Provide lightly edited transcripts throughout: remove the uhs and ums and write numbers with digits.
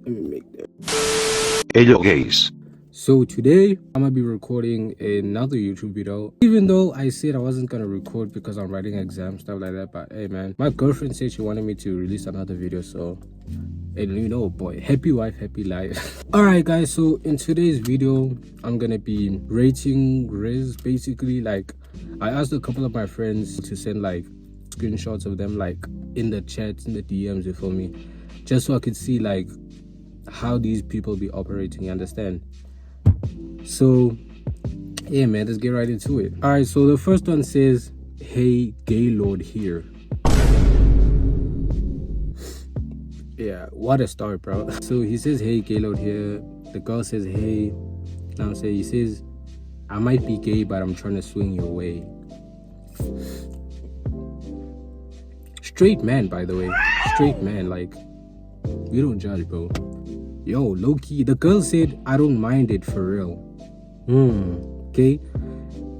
Let me make that. Hello guys. So today I'm gonna be recording another YouTube video. Even though I said I wasn't gonna record because I'm writing exams, stuff like that. But hey man, my girlfriend said she wanted me to release another video, so and you know boy, happy wife, happy life. Alright guys, so in today's video I'm gonna be rating Rizz. Basically, like I asked a couple of my friends to send like screenshots of them like in the chats, in the DMs, you feel me, just so I could see like how these people be operating, you understand? So yeah man, let's get right into it. All right, so the first one says, "Hey Gaylord here." Yeah, what a start, bro. So he says, "Hey Gaylord here." The girl says, "Hey." Now I'm saying, he says, "I might be gay, but I'm trying to swing your way." Straight man, by the way. Straight man, like, we don't judge, bro. Yo, low-key, the girl said, "I don't mind it for real." Okay.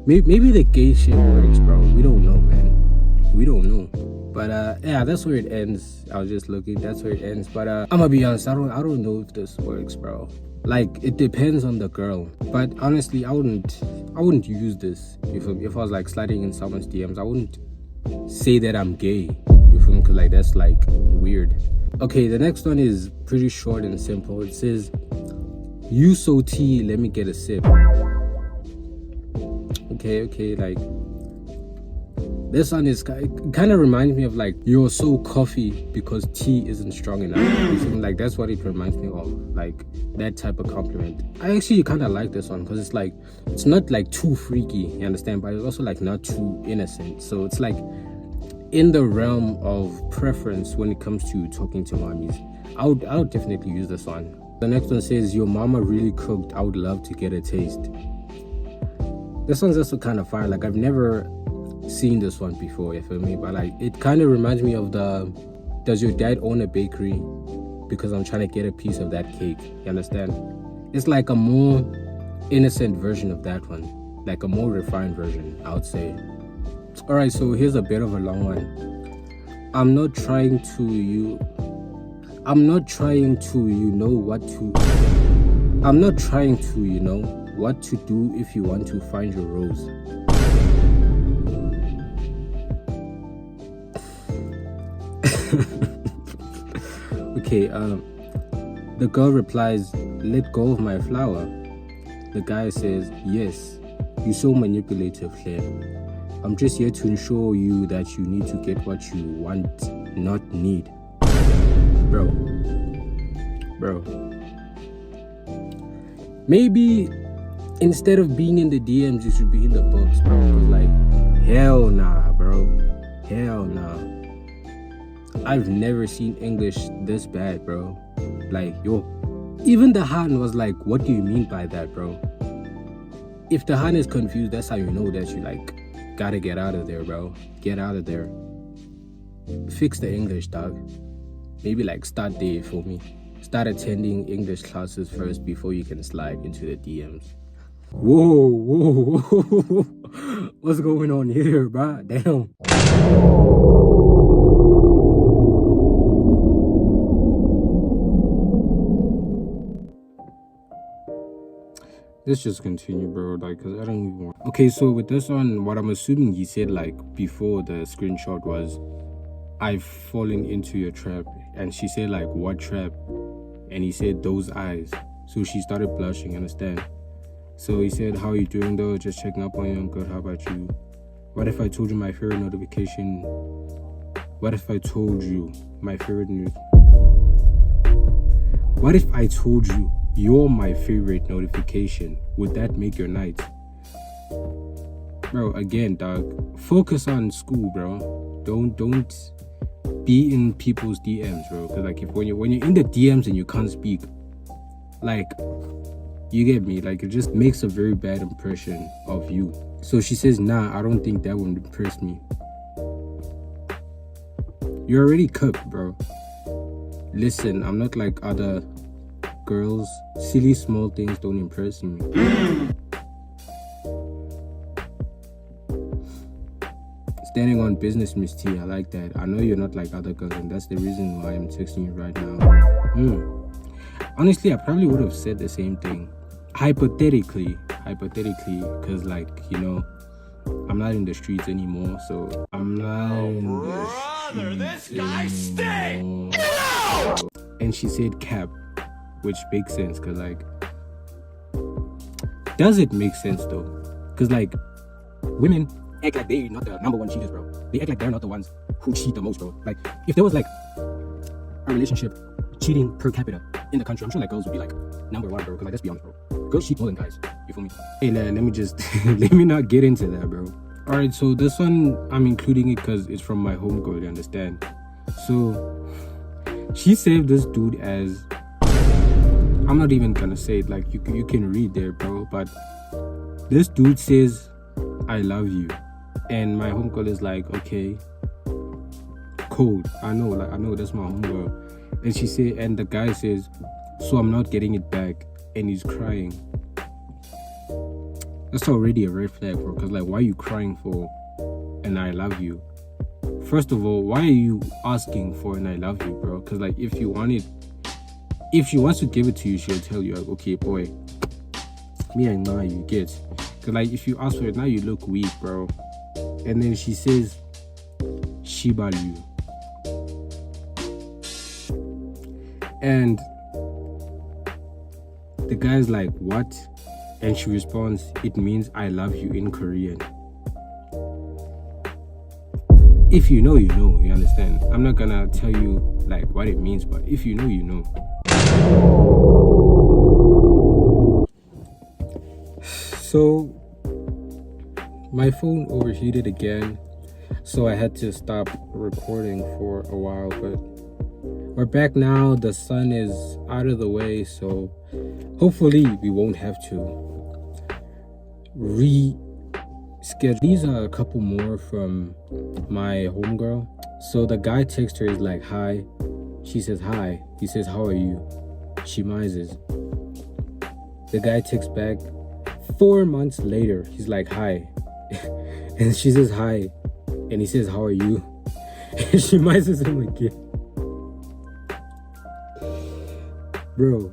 Maybe the gay shit works, bro. We don't know, man. We don't know. But yeah, that's where it ends. I was just looking. That's where it ends. But I'm gonna be honest. I don't know if this works, bro. Like, it depends on the girl. But honestly, I wouldn't use this. If I was like sliding in someone's DMs, I wouldn't say that I'm gay. You feel me? Cause like that's like weird. Okay, the next one is pretty short and simple. It says, "You so tea, let me get a sip." Okay, like this one is kind of reminds me of like, "You're so coffee because tea isn't strong enough." You feel me? Like that's what it reminds me of, like that type of compliment. I actually kind of like this one because it's like, it's not like too freaky, you understand, but it's also like not too innocent. So it's like in the realm of preference when it comes to talking to mommies. I would definitely use this one. The next one says, "Your mama really cooked. I would love to get a taste." This one's also kind of fire. Like, I've never seen this one before, you feel me? But like, it kind of reminds me of the, "Does your dad own a bakery? Because I'm trying to get a piece of that cake." You understand? It's like a more innocent version of that one, like a more refined version, I would say. All right, so here's a bit of a long one. I'm not trying to, you know what to do if you want to find your rose. Okay, the girl replies, "Let go of my flower." The guy says, "Yes, you're so manipulative, Claire. I'm just here to ensure you that you need to get what you want, not need." Bro. Maybe instead of being in the DMs, you should be in the books, bro. Like, hell nah, bro. Hell nah. I've never seen English this bad, bro. Like, yo. Even the Han was like, "What do you mean by that, bro?" If the Han is confused, that's how you know that you like gotta get out of there, bro. Get out of there. Fix the English, dog. Maybe like start there for me. Start attending English classes first before you can slide into the DMs. Whoa. What's going on here, bro? Damn. Let's just continue, bro, like, because I don't even want... Okay, so with this one, what I'm assuming he said, like, before the screenshot was, "I've fallen into your trap." And she said, like, "What trap?" And he said, "Those eyes." So she started blushing, understand? So he said, "How are you doing, though? Just checking up on you. I'm good. How about you? What if I told you my favorite notification? What if I told you my favorite news? What if I told you you're my favorite notification? Would that make your night?" Bro, again, dog, focus on school, bro. Don't be in people's DMs, bro. Because like, when you're in the DMs and you can't speak, like, you get me, like, it just makes a very bad impression of you. So she says, "Nah, I don't think that would impress me." You're already cooked, bro. Listen, I'm not like other girls. Silly small things don't impress me. Standing on business, Miss T. I like that. I know you're not like other girls, and that's the reason why I'm texting you right now. honestly, I probably would have said the same thing. Hypothetically, because like, you know, I'm not in the streets anymore, so I'm not in the streets anymore. And she said cap, which makes sense, because like, does it make sense though? Because like, women act like they're not the number one cheaters, bro. They act like they're not the ones who cheat the most, bro. Like, if there was like a relationship cheating per capita in the country, I'm sure like girls would be like number one, bro. Because like, let's be honest, bro, girls cheat more than guys. You feel me? Hey, let me just let me not get into that, bro. All right, so this one I'm including it because it's from my homegirl. You understand? So she saved this dude as, I'm not even gonna say it. Like, you can read there, bro. But this dude says, "I love you," and my homegirl is like, "Okay, cold. I know that's my homegirl." And she say, and the guy says, "So I'm not getting it back," and he's crying. That's already a red flag, bro. Cause like, why are you crying for an "I love you"? First of all, why are you asking for an "I love you," bro? Cause like, if she wants to give it to you, she'll tell you like, "Okay, boy, me and now you get." Cause like, if you ask for it now, you look weak, bro. And then she says, "Shibalu," and the guy's like, "What?" And she responds, "It means I love you in Korean." If you know, you know. You understand? I'm not gonna tell you like what it means, but if you know, you know. So my phone overheated again, so I had to stop recording for a while, but we're back now. The sun is out of the way, so hopefully we won't have to reschedule. These are a couple more from my homegirl. So the guy texts her, is like, "Hi." She says, "Hi." He says, "How are you?" She mises. The guy texts back 4 months later. He's like, "Hi." And she says, "Hi." And he says, "How are you?" And she mises him again. Bro,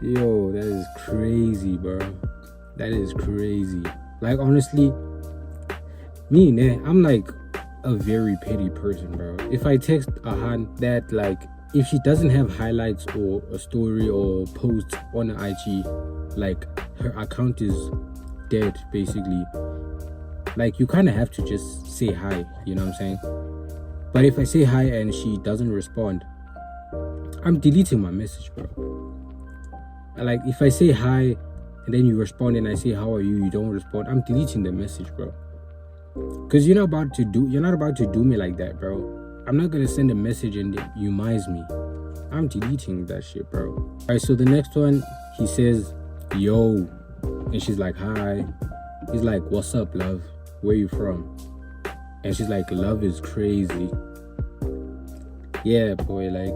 yo, that is crazy, bro. That is crazy. Like, honestly, me, man, I'm like a very petty person, bro. If I text a hand that, like, if she doesn't have highlights or a story or posts on her IG, like, her account is dead, basically. Like, you kind of have to just say hi, you know what I'm saying? But if I say hi and she doesn't respond, I'm deleting my message, bro. Like, if I say hi and then you respond and I say, "How are you?" You don't respond, I'm deleting the message, bro. Because you're not about to do me like that, bro. I'm not gonna send a message and you mise me. I'm deleting that shit, bro. Alright, so the next one, he says, "Yo," and she's like, "Hi." He's like, "What's up, love? Where you from?" And she's like, "Love is crazy." Yeah, boy, like,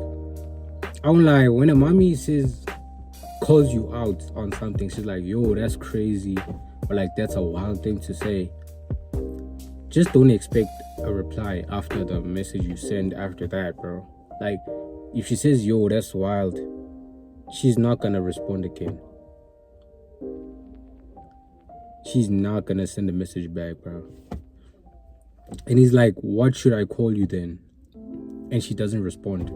I won't lie, when a mommy calls you out on something, she's like, "Yo, that's crazy," or like, "That's a wild thing to say," just don't expect a reply after the message you send after that, bro. Like, if she says, "Yo, that's wild," she's not gonna respond again. She's not gonna send a message back, bro. And he's like, "What should I call you then?" And she doesn't respond.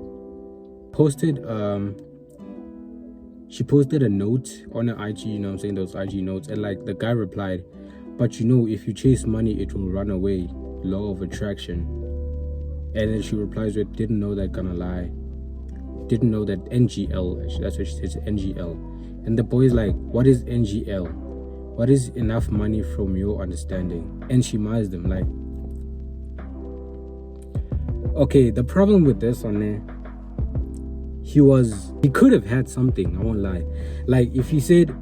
She posted a note on her IG, you know what I'm saying, those IG notes, and like, the guy replied, "But you know, if you chase money, it will run away. Law of attraction." And then she replies with, "Didn't know that, gonna lie. Didn't know that NGL." That's what she says, NGL. And the boy's like, "What is NGL? What is enough money from your understanding?" And she mised him, like, okay, the problem with this one there, he could have had something, I won't lie. Like, if he said,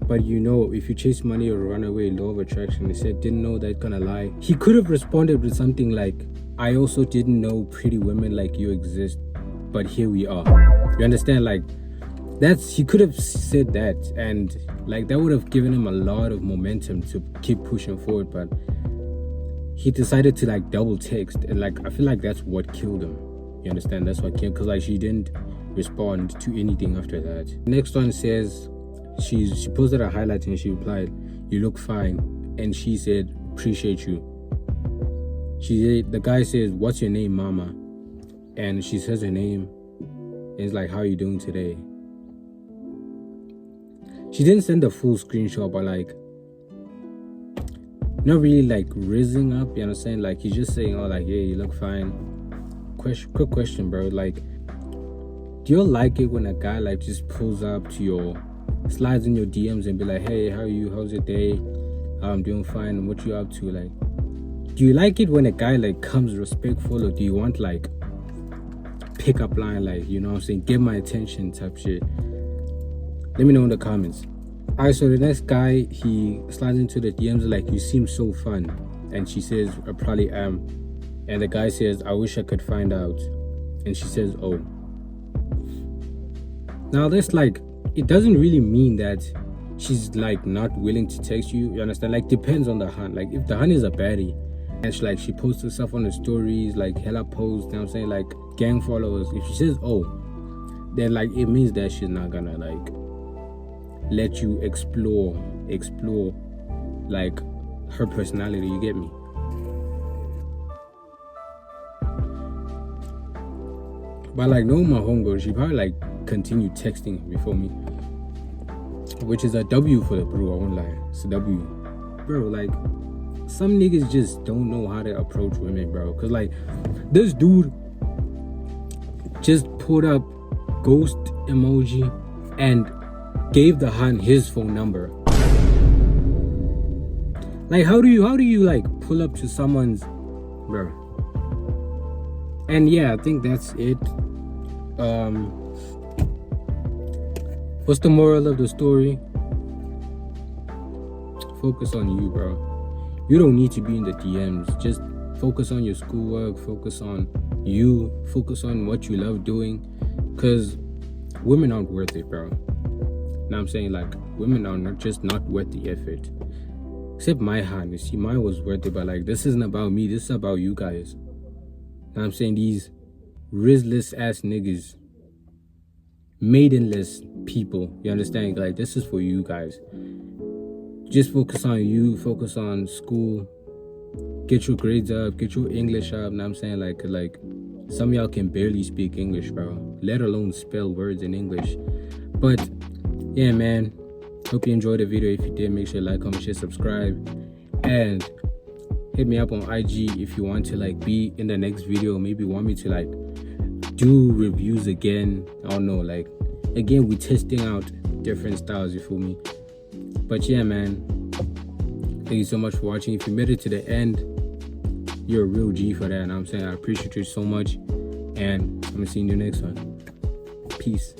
"But you know, if you chase money or run away, law of attraction," he said, "Didn't know that, gonna lie." He could have responded with something like, "I also didn't know pretty women like you exist, but here we are." You understand? Like, he could have said that, and like, that would have given him a lot of momentum to keep pushing forward. But he decided to like double text, and like, I feel like that's what killed him. You understand? That's what killed, because like, she didn't respond to anything after that. Next one says she posted a highlight and she replied, "You look fine," and she said, "Appreciate you." The guy says, "What's your name, mama?" And she says her name. And it's like, "How are you doing today?" She didn't send a full screenshot, but like, not really like rizzing up, you understand? Like, he's just saying, "Oh, like, yeah, you look fine." Quick question, bro. Like, do you like it when a guy like just pulls up to your, slides in your DMs and be like, "Hey, how are you? How's your day? I'm doing fine. What you up to?" Like, do you like it when a guy like comes respectful, or do you want like pickup line, like, you know what I'm saying, get my attention type shit? Let me know in the comments. Alright, so the next guy, he slides into the DMs like, "You seem so fun," and she says, "I probably am." And the guy says, "I wish I could find out." And she says, "Oh." Now that's like, it doesn't really mean that she's like not willing to text you, you understand? Like, depends on the hunt. Like, if the hunt is a baddie and she posts herself on the stories, like hella posts, you know what I'm saying, like gang followers, if she says "oh," then like it means that she's not gonna like let you explore like her personality, you get me? But like, no, my homegirl, she probably like continued texting before me, which is a W for the bro, I won't lie. It's a W, bro. Like, some niggas just don't know how to approach women, bro. Cause like, this dude just put up ghost emoji and gave the hunt his phone number. Like, how do you like pull up to someone's, bro? And yeah, I think that's it. What's the moral of the story? Focus on you, bro. You don't need to be in the DMs. Just focus on your schoolwork, focus on you, focus on what you love doing, because women aren't worth it, bro. Now I'm saying, like, women are not worth the effort. Except my hand. You see, mine was worth it, but like, this isn't about me, this is about you guys. Now I'm saying, these Rizzless ass niggas, maidenless people, you understand? Like, this is for you guys. Just focus on you, focus on school, get your grades up, get your English up. Now I'm saying, like some of y'all can barely speak English, bro, let alone spell words in English. But yeah, man, hope you enjoyed the video. If you did, make sure to like, comment, share, subscribe, and hit me up on IG if you want to like be in the next video. Maybe want me to like do reviews again. I don't know, like, again, we testing out different styles, you feel me? But yeah, man, thank you so much for watching. If you made it to the end, you're a real G for that, and I'm saying I appreciate you so much, and I'm gonna see you in the next one. Peace.